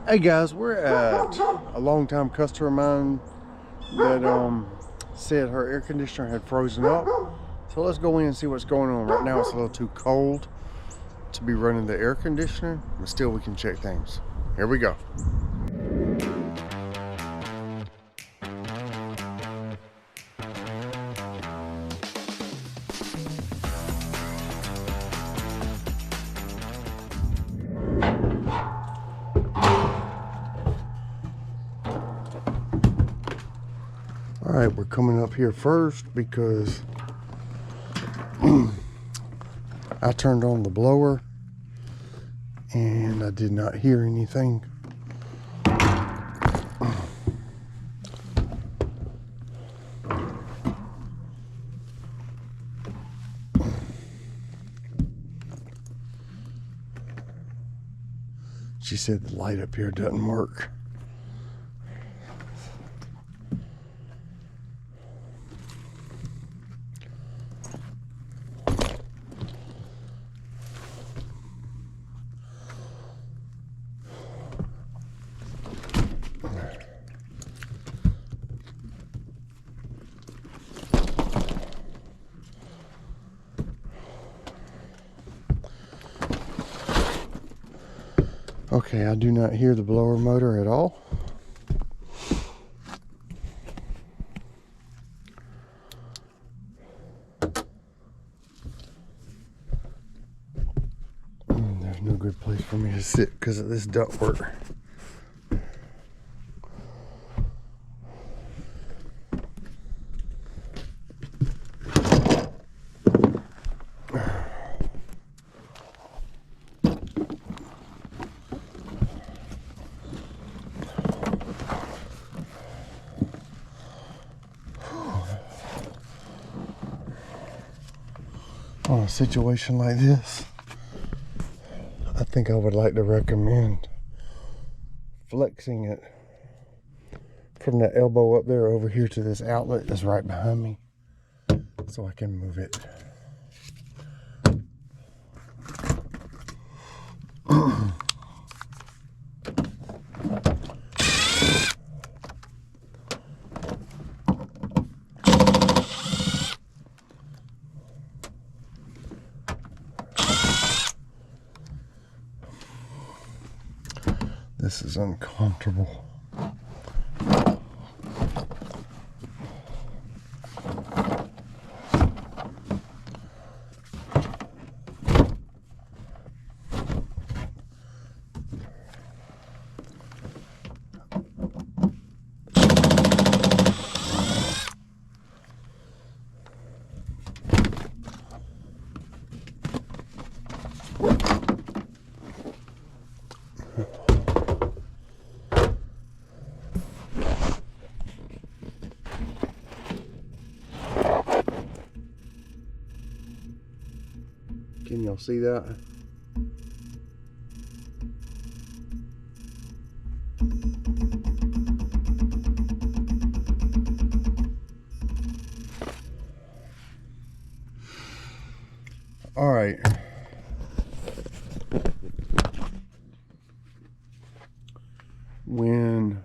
Hey guys, we're at a longtime customer of mine that said her air conditioner had frozen up. So let's go in and see what's going on. Right now it's a little too cold to be running the air conditioner, but still we can check things. Here we go. All right, we're coming up here first because I turned on the blower and I did not hear anything. She said the light up here doesn't work. Okay, I do not hear the blower motor at all. There's no good place for me to sit because of this ductwork. On a situation like this, I think I would like to recommend flexing it from that elbow up there over here to this outlet that's right behind me so I can move it. This is uncomfortable. Can y'all see that? All right. When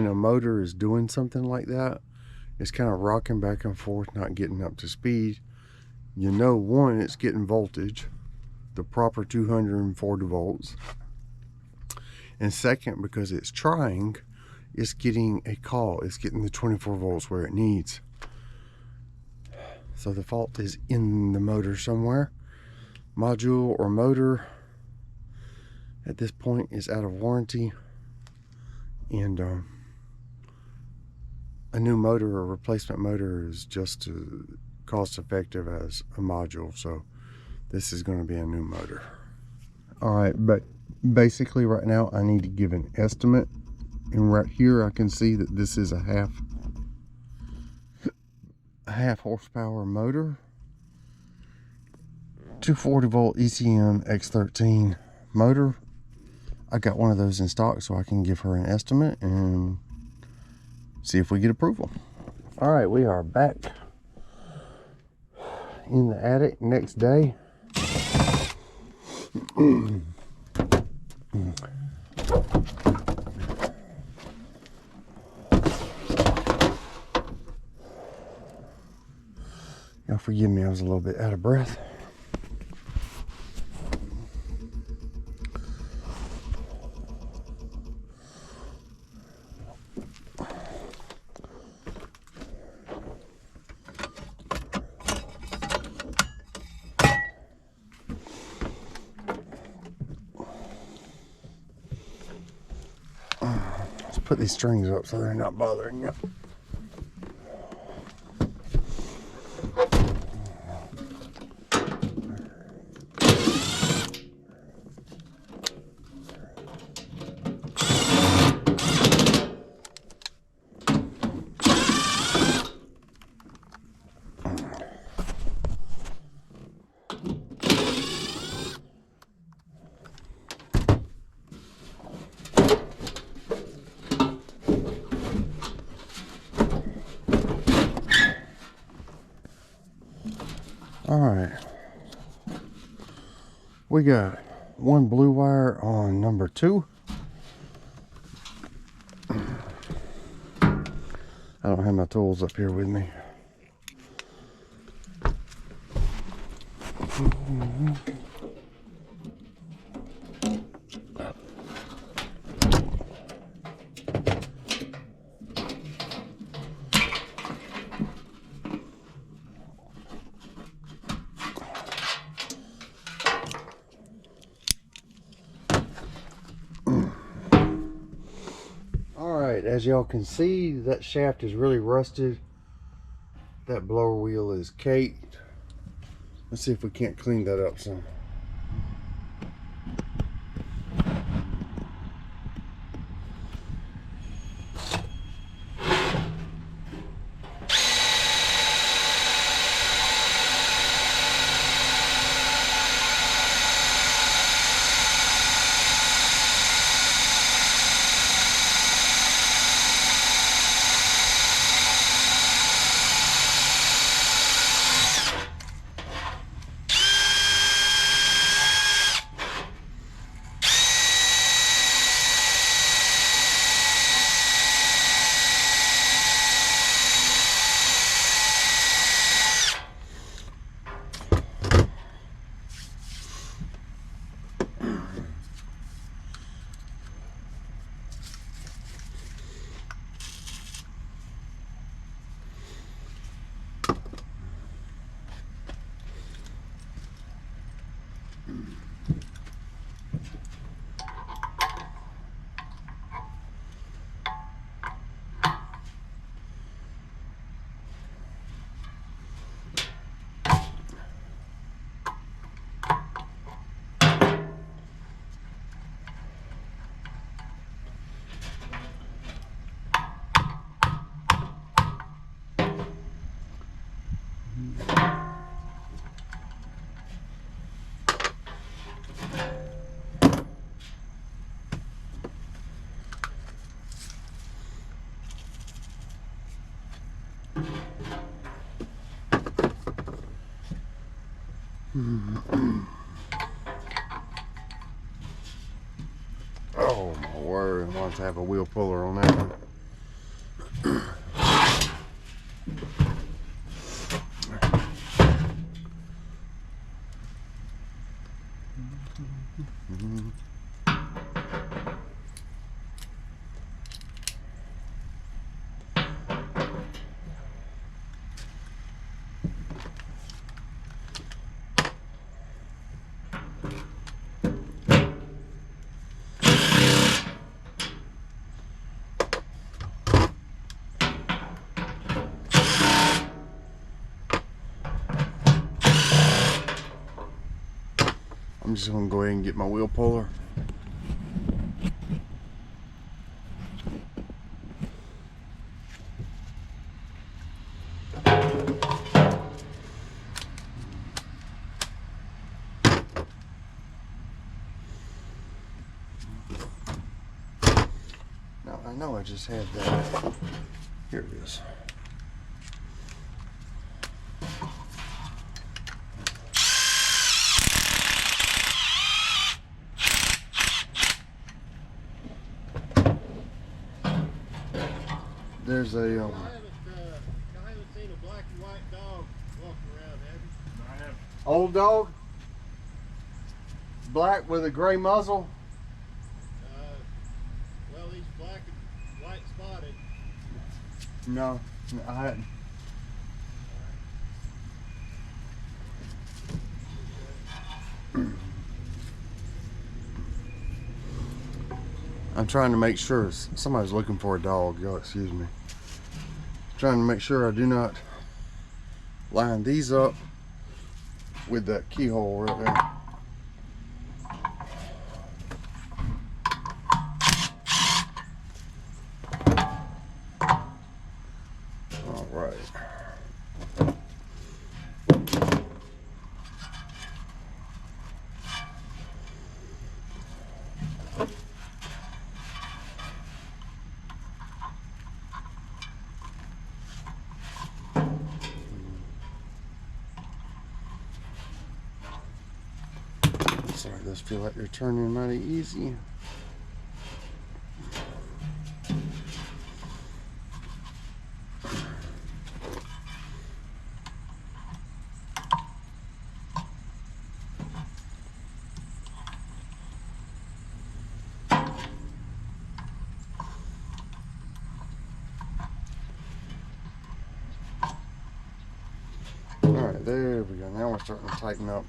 a motor is doing something like that, it's kind of rocking back and forth, not getting up to speed. You know, one, it's getting voltage, the proper 240 volts. And second, because it's trying, it's getting a call. It's getting the 24 volts where it needs. So the fault is in the motor somewhere. Module or motor at this point is out of warranty. And a new motor or replacement motor is just as cost effective as a module. So this is going to be a new motor. All right, but basically right now I need to give an estimate, and right here I can see that this is a half horsepower motor, 240 volt ECM X13 motor. I got one of those in stock, so I can give her an estimate and see if we get approval. All right, we are back in the attic next day. Y'all forgive me, I was a little bit out of breath. Let's put these strings up so they're not bothering you. All right, we got one blue wire on number 2. I don't have my tools up here with me. As y'all can see, that shaft is really rusted. That blower wheel is caked. Let's see if we can't clean that up some. Oh my word, I want to have a wheel puller on that one. I'm just going to go ahead and get my wheel puller. Now I know I just had that. Here it is. There's a I haven't seen a black and white dog walking around, have you? I have. old dog, black with a gray muzzle. Well, he's black and white spotted. No, I hadn't. I'm trying to make sure somebody's looking for a dog. Y'all excuse me. Trying to make sure I do not line these up with that keyhole right there. All right. Sorry, those feel like they're turning mighty easy. All right, there we go. Now we're starting to tighten up.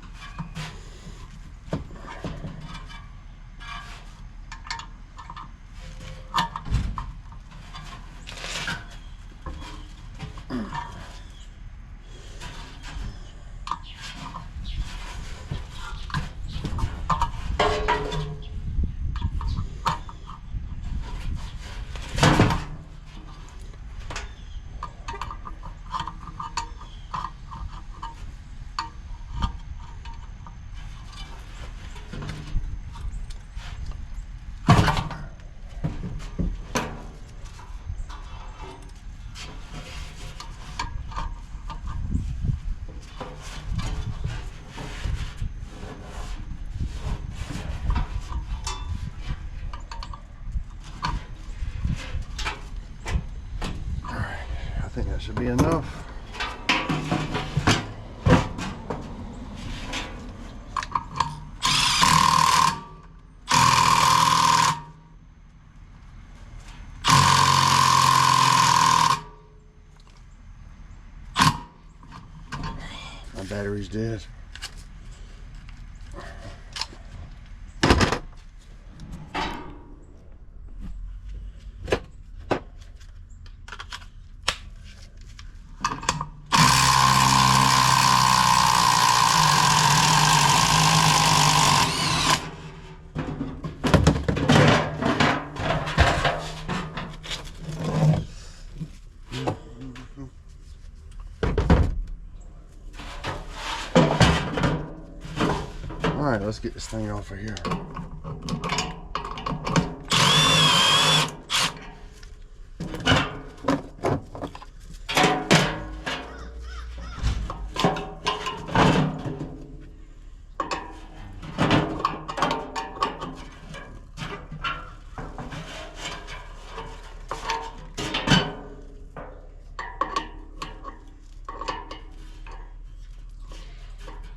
I think that should be enough. My battery's dead. All right, let's get this thing off of here.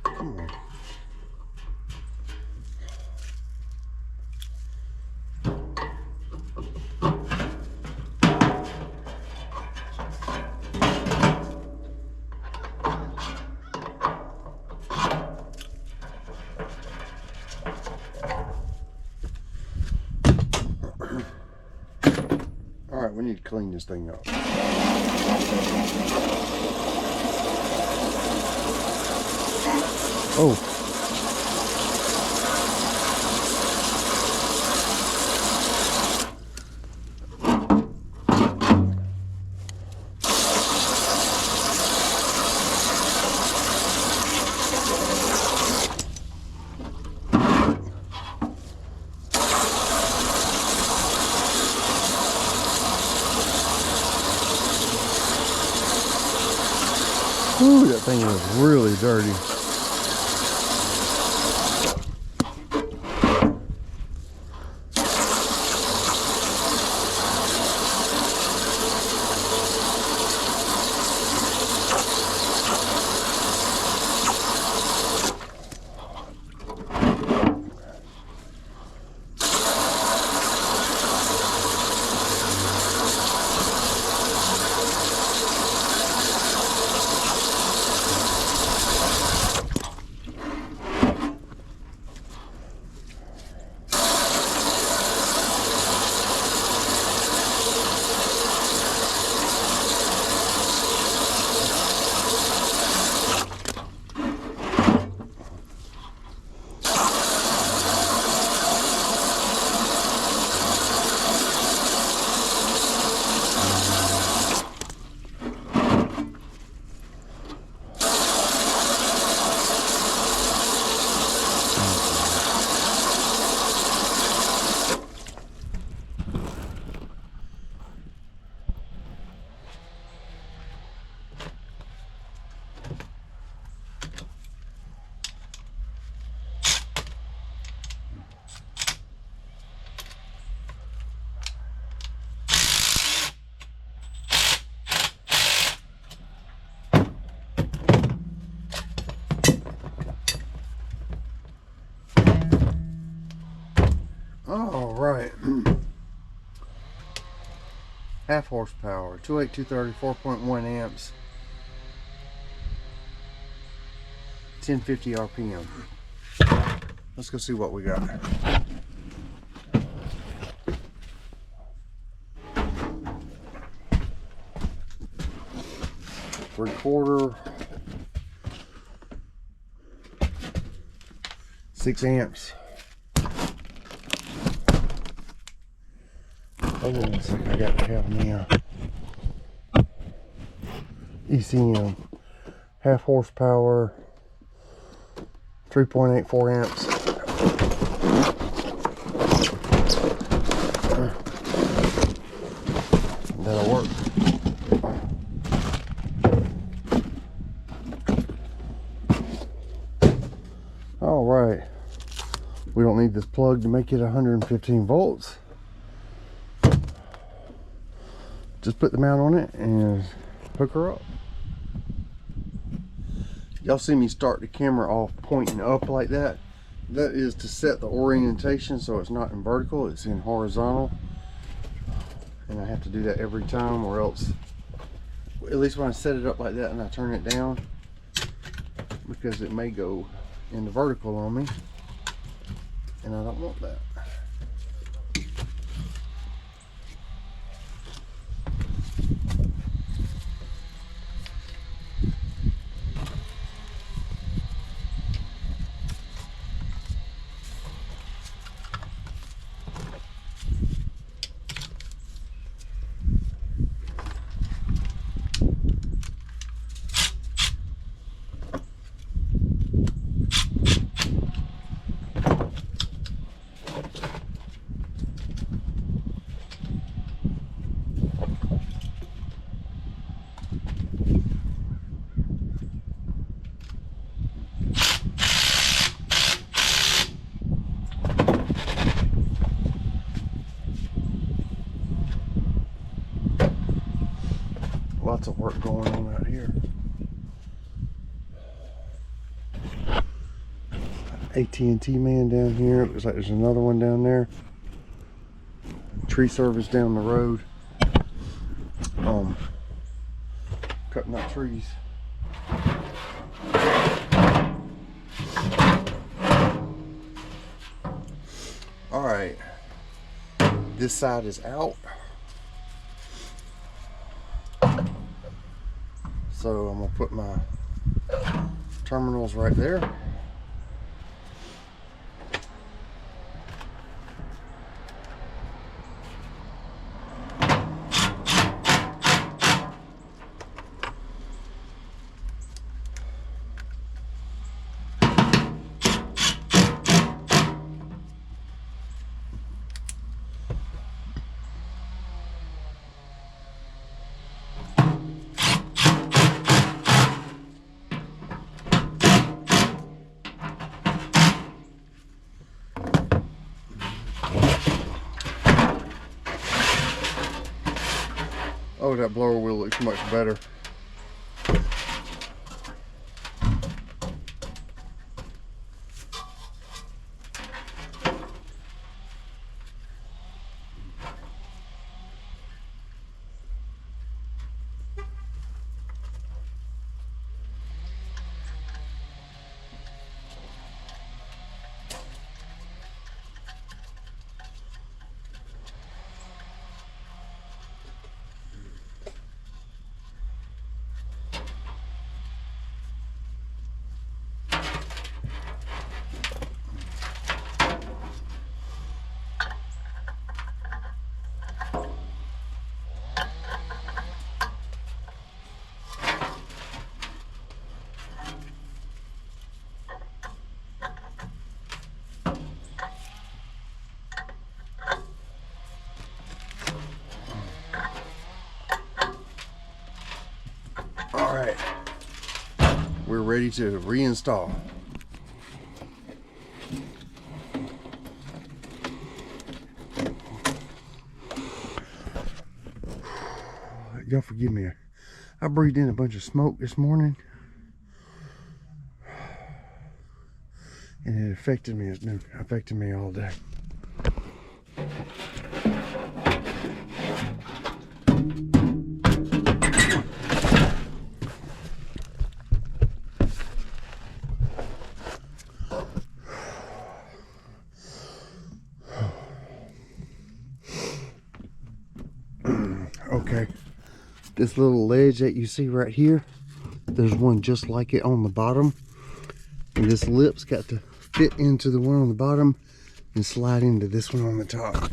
Come on. All right, we need to clean this thing up. Oh. Ooh, that thing is really dirty. right. Half horsepower, 28230, 4.1 amps, 1050 RPM. Let's go see what we got. Three-quarter, 6 amps. Hold on a second, I got to have me ECM. Half horsepower, 3.84 amps. That'll work. All right. We don't need this plug to make it 115 volts. Just put the mount on it and hook her up. Y'all see me start the camera off pointing up like that. That is to set the orientation so it's not in vertical, it's in horizontal. And I have to do that every time, or else, at least when I set it up like that and I turn it down, because it may go in the vertical on me, and I don't want that. Lots of work going on out here. AT&T man down here. Looks like there's another one down there. Tree service down the road. Cutting up trees. All right. This side is out. So I'm gonna put my terminals right there. Oh, that blower wheel looks much better. All right, we're ready to reinstall. Y'all forgive me, I breathed in a bunch of smoke this morning and it affected me. It's been affecting me all day. Okay. This little ledge that you see right here, there's one just like it on the bottom. And this lip's got to fit into the one on the bottom and slide into this one on the top.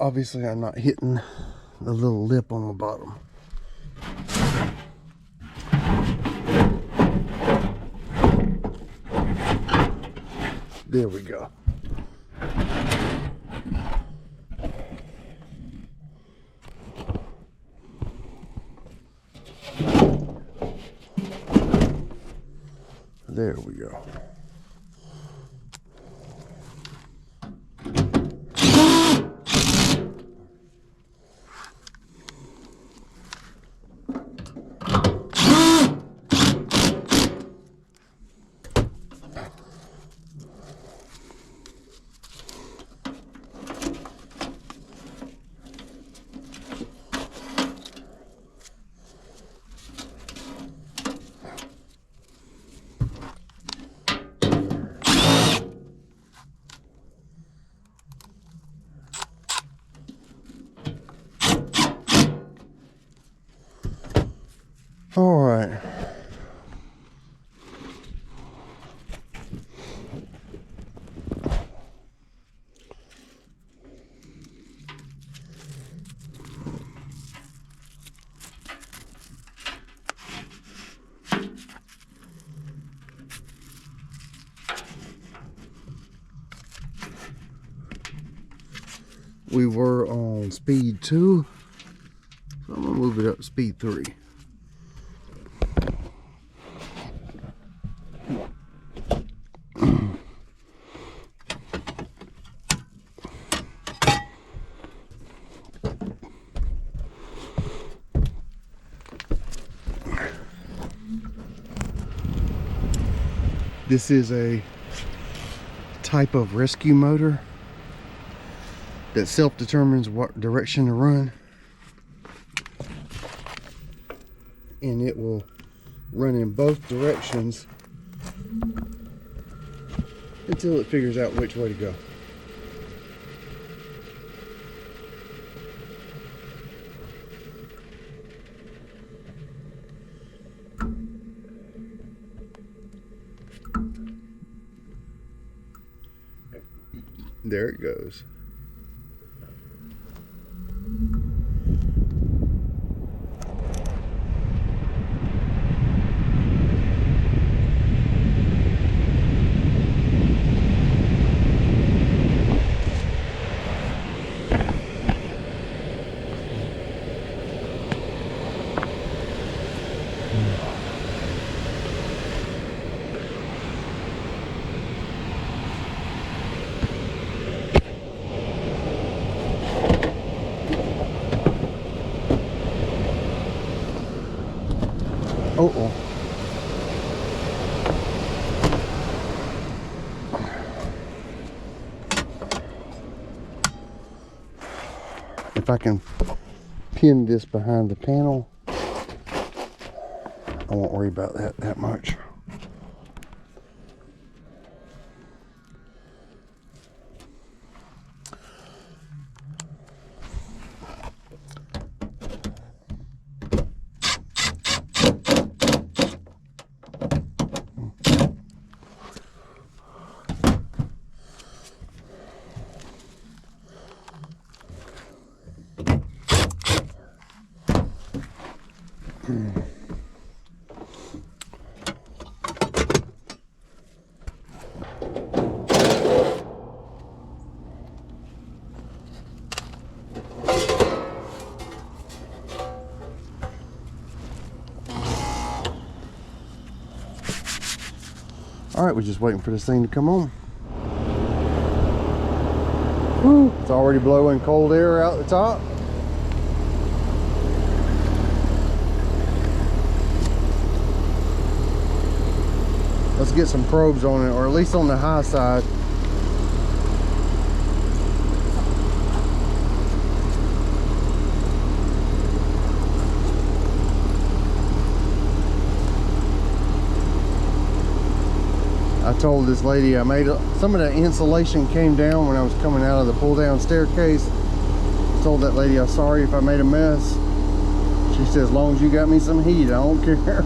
Obviously, I'm not hitting the little lip on the bottom. There we go. There we go. All right. We were on speed 2, so I'm gonna move it up to speed 3. This is a type of rescue motor that self-determines what direction to run, and it will run in both directions until it figures out which way to go. There it goes. Uh-oh. If I can pin this behind the panel, I won't worry about that much. All right, we're just waiting for this thing to come on. It's already blowing cold air out the top. Let's get some probes on it, or at least on the high side. I told this lady I made some of the insulation came down when I was coming out of the pull down staircase. I told that lady I'm sorry if I made a mess. She said as long as you got me some heat, I don't care.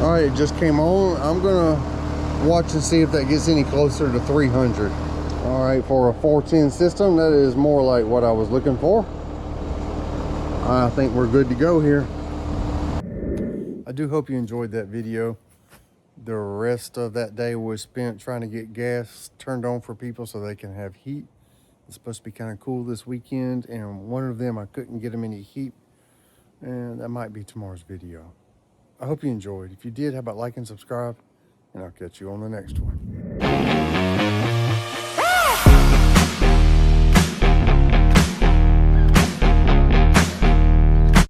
All right, it just came on. I'm gonna watch and see if that gets any closer to 300. All right, for a 410 system, that is more like what I was looking for. I think we're good to go here. I do hope you enjoyed that video. The rest of that day was spent trying to get gas turned on for people so they can have heat. It's supposed to be kind of cool this weekend, and one of them I couldn't get them any heat, and that might be tomorrow's video. I hope you enjoyed. If you did, how about like and subscribe, and I'll catch you on the next one.